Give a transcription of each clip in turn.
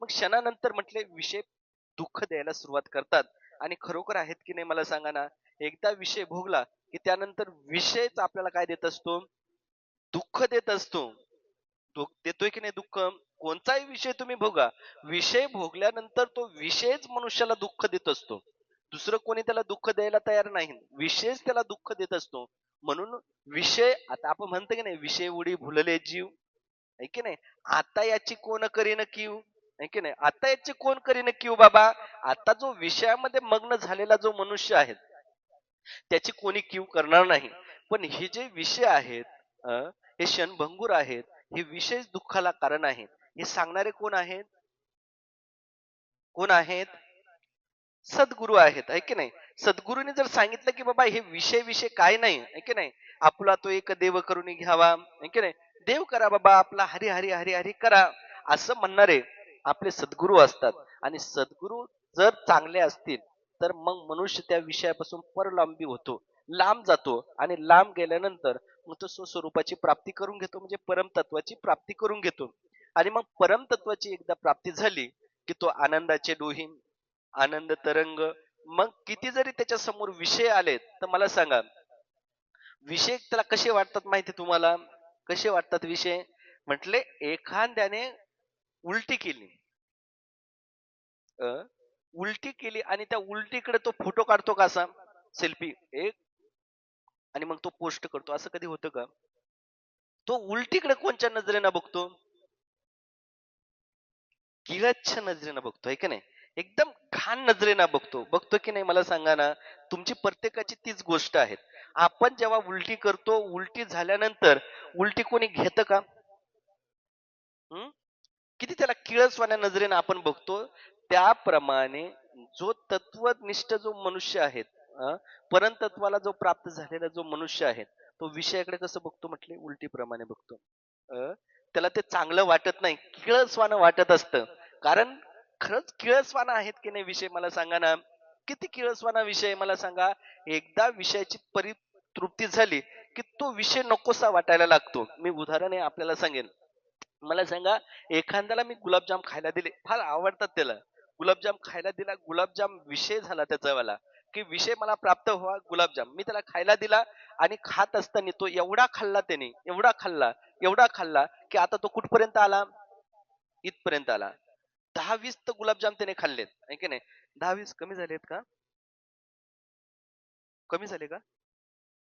मग क्षणानंतर म्हटले विषय दुःख द्यायला सुरुवात करतात. आणि खरोखर आहेत की नाही मला सांगा ना, एकदा विषय भोगला की त्यानंतर विषयच आपल्याला काय देत असतो? दुःख देत असतो. देतोय की नाही दुःख? कोणताही विषय तुम्ही भोगा, विषय भोगल्यानंतर तो विषयच मनुष्याला दुःख देत असतो. दुसरं कोणी त्याला दुःख द्यायला तयार नाही. विषयच त्याला दुःख देत असतो. म्हणून विषय, आता आपण म्हणतो की नाही, विषय उडी भुलले जीव, है की नाही? आता याची कोण करीन कीव, है की नाही? आता याची कोण करीन कीव बाबा. आता जो विषयामध्ये मग्न झालेला जो मनुष्य आहे, त्याची कोणी कीव करणार नाही. पण हे जे विषय आहेत, हे क्षणभंगूर आहेत. हे विशेष दुःखाला कारण आहे. हे सांगणारे कोण आहेत? कोण आहेत? सद्गुरू आहेत, आहे की नाही? सद्गुरूने जर सांगितलं की बाबा हे विषय विषय काय नाही, आहे की नाही? आपला तो एक देव करून घ्यावा, आहे की नाही? देव करा बाबा आपला, हरी हरी हरी हरी करा, असं म्हणणारे आपले सद्गुरू असतात. आणि सद्गुरू जर चांगले असतील तर मग मनुष्य त्या विषयापासून परलांबी होतो, लांब जातो. आणि लांब गेल्यानंतर मग तो स्वस्वरूपाची प्राप्ती करून घेतो, म्हणजे परमतत्वाची प्राप्ती करून घेतो. आणि मग परमतत्वाची एकदा प्राप्ती झाली की तो आनंदाचे डोहीन, आनंद तरंग. मग किती जरी त्याच्या समोर विषय आले तर मला सांगा, विषय त्याला कसे वाटतात माहिती तुम्हाला? कसे वाटतात विषय? म्हटले एखाद्याने उलटी केली, अ, उलटी केली आणि त्या उलटीकडे तो फोटो काढतो का असा, सेल्फी एक, आणि मग तो पोस्ट करतो, असं कधी होतं का? तो उलटीकडे कोणच्या नजरेनं बघतो? किळसच्या नजरेनं बघतो, आहे की नाही? एकदम घाण नजरेनं बघतो. बघतो की नाही मला सांगा ना? तुमची प्रत्येकाची तीच गोष्ट आहे. आपण जेव्हा उलटी करतो, उलटी झाल्यानंतर उलटी कोणी घेतं का? हं? किती त्याला किळसवाण्या नजरेनं आपण बघतो. त्याप्रमाणे जो तत्वनिष्ठ जो मनुष्य आहे, अ, परमतत्वाला जो प्राप्त झालेला जो मनुष्य आहे, तो विषयाकडे कसं बघतो म्हटले? उलटीप्रमाणे बघतो. त्याला ते चांगलं वाटत नाही, किळसवाणं वाटत असतं. कारण खरंच किळसवाणं आहेत की नाही विषय मला सांगा ना? किती किळसवाणा विषय मला सांगा? एकदा विषयाची परितृप्ती झाली, की तो विषय नकोसा वाटायला लागतो. मी उदाहरण आपल्याला सांगेन. मला सांगा, एखाद्याला मी गुलाबजाम खायला दिले, फार आवडतात त्याला. गुलाबजाम खायला दिला, गुलाबजाम विषय झाला त्याचावाला, की विषय मला प्राप्त व्हावा गुलाबजाम. मी त्याला खायला दिला आणि खात असताना तो एवढा खाल्ला त्याने, एवढा खाल्ला, एवढा खाल्ला, की आता तो कुठपर्यंत आला? इथपर्यंत आला. 10-20 तर गुलाबजाम त्याने खाल्लेत, आहे की नाही? 10-20 कमी झालेत का? कमी झाले का?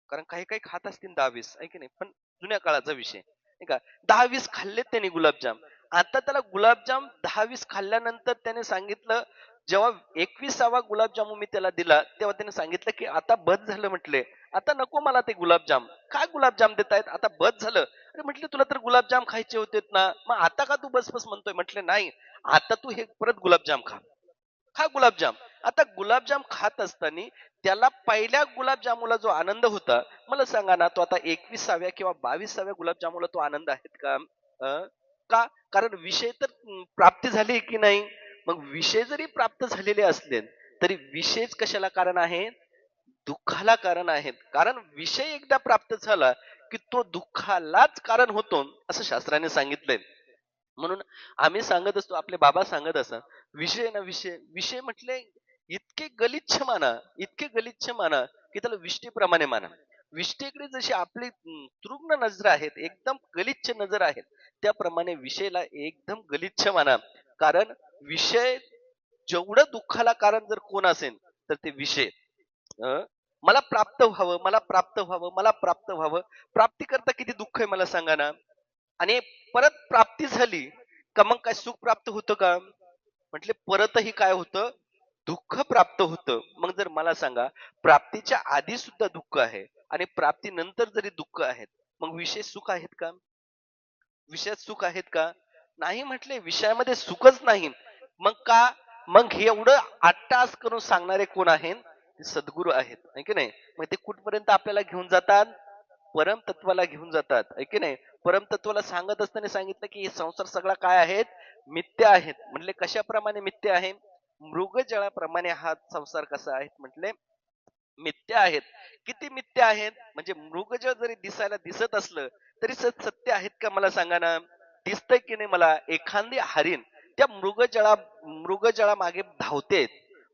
कारण काही-काही खात असतील 10-20, आहे की नाही? पण जुन्या काळाचा विषय, नाही का? 10-20 खाल्लेत त्याने गुलाबजाम. आता त्याला गुलाबजाम 10-20 खाल्ल्यानंतर त्याने सांगितलं, जेव्हा 21वा गुलाबजामुन मी त्याला दिला, तेव्हा त्याने सांगितलं, की "आता बस झालं," म्हटले. "आता नको मला ते गुलाबजाम." "काय गुलाबजाम देतायत? आता बस झालं." अरे म्हटलं, "तुला तर गुलाबजाम खायचे होतेत ना, मग आता का तू बस-बस म्हणतोय?" म्हटले, "नाही, आता तू हे परत गुलाबजाम खा." खा गुलाबजाम. आता गुलाबजाम खात असताना त्याला पहिल्या गुलाबजामुला जो आनंद होता, मला सांगा ना, तो आता 21व्या किंवा 22व्या गुलाबजामुला तो आनंद आहेत का? का? कारण विषय तर प्राप्ती झाली की नाही? मग विषय जरी प्राप्त झालेले असले, तरी विषयच कशाला कारण आहे? दुःखाला कारण आहेत. कारण विषय एकदा प्राप्त झाला, की तो दुःखालाच कारण होतो, असं शास्त्राने सांगितलंय. म्हणून आम्ही सांगत असतो, आपले बाबा सांगत असत, विषय ना विषय, विषय म्हटले इतके गलिच्छ माना, इतके गलिच्छ माना, की त्याला विष्टेप्रमाणे माना. विष्टेकडे जशी आपली तृग्ण नजर आहेत, एकदम गलिच्छ नजर आहेत, त्याप्रमाणे विषयला एकदम गलिच्छ माना. कारण विषय जेवढं दुःखाला कारण जर कोण असेल, तर ते विषय. अं, मला प्राप्त व्हावं, मला प्राप्त व्हावं, मला प्राप्त व्हावं. प्राप्ती करता किती दुःख आहे मला सांगा ना? आणि परत प्राप्ती झाली का मग काय सुख प्राप्त होतं का? म्हटले परतही काय होतं? दुःख प्राप्त होतं. मग जर मला सांगा, प्राप्तीच्या आधी सुद्धा दुःख आहे आणि प्राप्तीनंतर जरी दुःख आहेत, मग विषय सुख आहेत का? विषयात सुख आहेत का? नाही म्हटले, विषयामध्ये सुखच नाही. मग का? मग हे एवढं अट्टास करून सांगणारे कोण आहेत? ते सद्गुरू आहेत, है की नाही? मग ते कुठपर्यंत आपल्याला घेऊन जातात? परमतत्वाला घेऊन जातात, है की नाही? परमतत्वाला सांगत असताना सांगितलं, की हे संसार सगळा काय आहेत? मिथ्या आहेत. म्हटले कशाप्रमाणे मिथ्या आहे? मृगजळाप्रमाणे हा संसार कसा आहे? म्हटले मिथ्या आहेत. किती मिथ्या आहेत? म्हणजे मृगजळ जरी दिसायला दिसत असलं, तरी सत्य आहेत का मला सांगा ना? दिसतंय की नाही मला? एखादी हरीण त्या मृगजळा मागे धावतेत,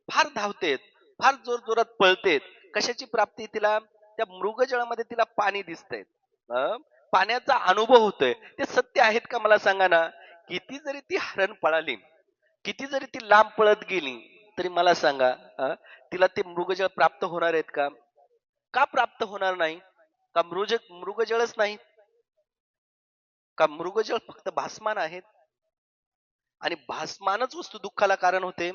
फार धावतेत, फार जोर जोरात पळतेत. कशाची प्राप्ती तिला? त्या मृगजळामध्ये तिला पाणी दिसतंय. पाण्याचा अनुभव होतोय. ते सत्य आहेत का मला सांगा ना? किती जरी ती हरण पळाली, किती जरी ती लांब पळत गेली, तरी मला सांगा, तिला ते मृगजळ प्राप्त होणार आहेत का? का प्राप्त होणार नाही? का मृगजळच नाही? का मृगजळ फक्त भासमान आहेत? आणि भासमानच वस्तू दुःखाला कारण होते.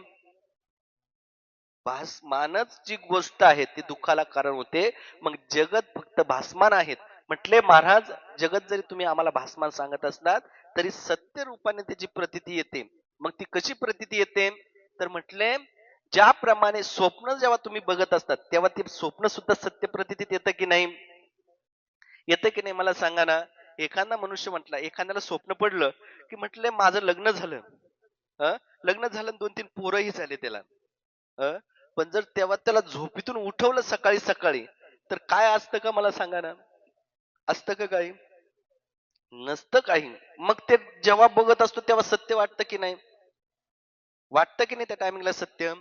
भासमानच जी गोष्ट आहे ती दुःखाला कारण होते. मग जगत फक्त भासमान आहेत. म्हटले महाराज, जगत जरी तुम्ही आम्हाला भासमान सांगत असलात तरी सत्य रूपाने त्याची प्रतीती येते. मग ती कशी प्रतीती येते? तर म्हटले, ज्याप्रमाणे स्वप्न जेव्हा तुम्ही बघत असतात तेव्हा ते स्वप्न सुद्धा सत्य प्रतीतीत येतं की नाही? येतं की नाही मला सांगा ना? एखादा मनुष्य म्हटला, एखाद्याला स्वप्न पडलं की म्हटले माझं लग्न झालं. लग्न झालं, 2-3 पोरंही झाले त्याला. पण जर तेव्हा त्याला झोपेतून उठवलं सकाळी सकाळी, तर काय असतं का मला सांगा ना? असतं का काही? नसतं काही. मग ते जेव्हा बघत असतो तेव्हा सत्य वाटतं की नाही? वाटतं की नाही त्या टायमिंगला सत्य?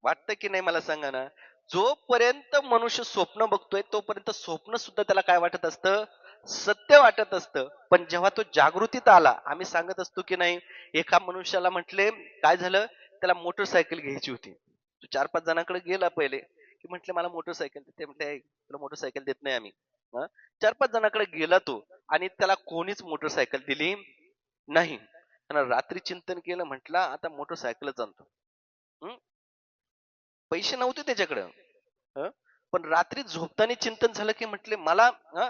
वाटतं की नाही मला सांगा ना? जोपर्यंत मनुष्य स्वप्न बघतोय तोपर्यंत स्वप्न सुद्धा त्याला काय वाटत असतं? सत्य वाटत असतं. पण जेव्हा तो जागृतीत आला, आम्ही सांगत असतो की नाही, एका मनुष्याला म्हटले काय झालं, त्याला मोटरसायकल घ्यायची होती. तो 4-5 जणांकडे गेला पहिले, की म्हटले मला मोटरसायकल दे. ते म्हटले तुला मोटरसायकल देत नाही आम्ही. 4-5 जणांकडे गेला तो आणि त्याला कोणीच मोटरसायकल दिली नाही. त्यानं रात्री चिंतन केलं, म्हटला आता मोटरसायकलच आणतो. हं? पैसे नव्हते त्याच्याकडं. हं. पण रात्री झोपताना चिंतन झालं, की म्हटले मला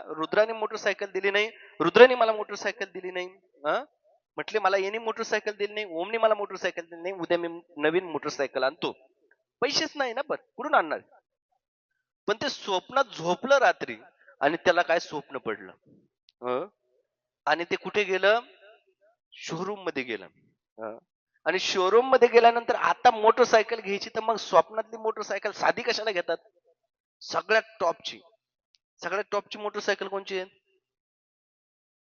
रुद्राने मोटरसायकल दिली नाही, रुद्राने मला मोटरसायकल दिली नाही. हं. म्हटले मला याने मोटरसायकल दिली नाही, ओमने मला मोटरसायकल दिली नाही, उद्या मी नवीन मोटरसायकल आणतो. पैसेच नाही ना, पण कुठून आणणार? पण ते स्वप्नात झोपलं रात्री आणि त्याला काय स्वप्न पडलं. हं. आणि ते कुठे गेलं? शोरूम मध्ये गेलं. हं. आणि शोरूम मध्ये गेल्यानंतर आता मोटरसायकल घ्यायची, तर मग स्वप्नातली मोटरसायकल साधी कशाला घेतात? सगळ्यात टॉपची. सगळ्यात टॉपची मोटरसायकल कोणची आहे?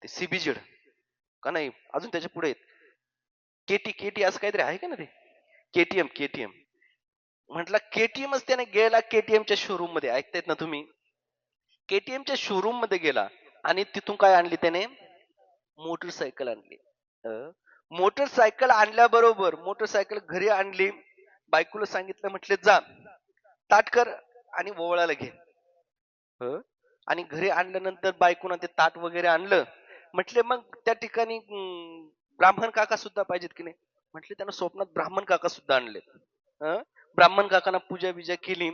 ते सीबीजेड का नाही? अजून त्याच्या पुढे केटी असं काहीतरी आहे का ना ते? केटीएम. म्हटलं केटीएमच त्याने गेला केटीएमच्या शोरूम मध्ये. ऐकतायत ना तुम्ही? केटीएमच्या शोरूम मध्ये गेला आणि तिथून काय आणली त्याने? मोटरसायकल आणली. मोटरसायकल आणल्याबरोबर मोटरसायकल घरी आणली. बायकोला सांगितलं, म्हटले जा ताट कर आणि ओवळायला घे. आणि घरी आणल्यानंतर बायकोनं ते ताट वगैरे आणलं. म्हटले मग त्या ठिकाणी ब्राह्मण काका सुद्धा पाहिजेत की नाही? म्हटले त्यानं स्वप्नात ब्राह्मण काका सुद्धा आणले. ब्राह्मण काकांना पूजा बिजा केली,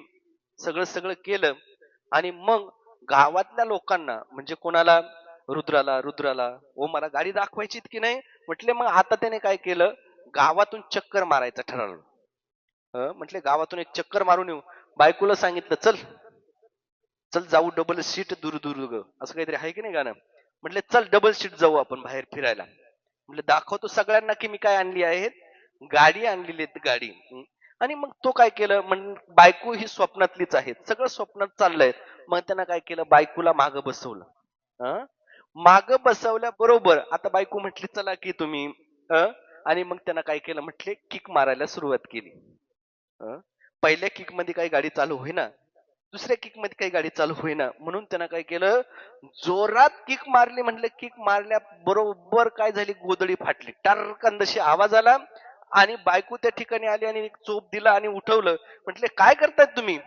सगळं सगळं केलं. आणि मग गावातल्या लोकांना म्हणजे कोणाला? रुद्राला ओ मला गाडी दाखवायची की नाही? म्हटले मग आता त्याने काय केलं, गावातून चक्कर मारायचं ठरवलं. म्हटले गावातून एक चक्कर मारून येऊ. बायकोला सांगितलं चल चल जाऊ डबल सीट दूर दूर असं काहीतरी आहे की नाही गाणं? म्हटले चल डबल सीट जाऊ आपण बाहेर फिरायला. म्हटलं दाखवतो सगळ्यांना की मी काय आणली आहे, गाडी आणलेली आहे गाडी. आणि मग तो काय केलं, बायको ही स्वप्नातलीच आहे, सगळं स्वप्नात चाललंय. मग त्यानं काय केलं, बायकोला माग बसवलं. माग बसवल्या बरोबर आता बायको म्हटली चला की तुम्ही. आणि मग त्यानं काय केलं, म्हटले किक मारायला सुरुवात केली. पहिल्या किक मध्ये काही गाडी चालू होईना, दुसऱ्या किक मध्ये काही गाडी चालू होईना, म्हणून त्यानं काय केलं, जोरात किक मारली. म्हटलं किक मारल्या बरोबर काय झाली, गोदडी फाटली. टारकन जशी आवाज आला आणि बायको त्या ठिकाणी आली आणि एक चोप दिला आणि उठवलं. म्हटले काय करतायत तुम्ही?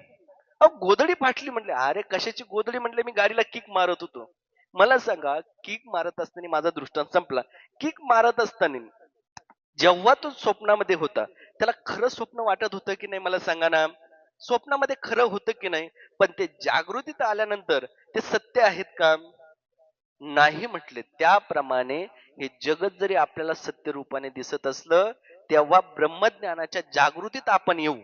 अहो गोदडी फाटली. म्हटले अरे कशाची गोदडी? म्हटले मी गाडीला किक मारत होतो. मला सांगा, किक मारत असताना माझा दृष्टांत संपला. किक मारत असताना जेव्हा तो स्वप्नामध्ये होता, त्याला खरं स्वप्न वाटत होतं की नाही मला सांगा ना? स्वप्नामध्ये खरं होतं की नाही? पण ते जागृतीत आल्यानंतर ते सत्य आहेत का? नाही म्हटले. त्याप्रमाणे हे जगत जरी आपल्याला सत्य रूपाने दिसत असलं, तेव्हा ब्रह्मज्ञानाच्या जागृतीत आपण येऊ.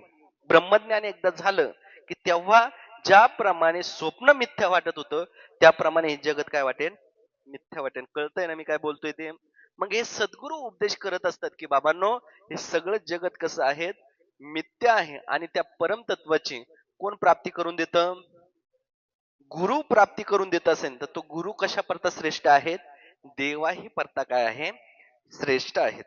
ब्रह्मज्ञान एकदा झालं की तेव्हा ज्याप्रमाणे स्वप्न मिथ्या वाटत होतं, त्याप्रमाणे हे जगत काय वाटेल? मिथ्या वाटेल. कळतंय ना मी काय बोलतोय ते? मग हे सद्गुरू उपदेश करत असतात की बाबांनो, हे सगळं जगत कसं आहे? मिथ्या आहे. आणि त्या परमतत्वाची कोण प्राप्ती करून देतं? गुरु प्राप्ती करून देत असेल तर तो गुरु कशा करता श्रेष्ठ आहेत? देवाही करता काय आहे? श्रेष्ठ आहेत.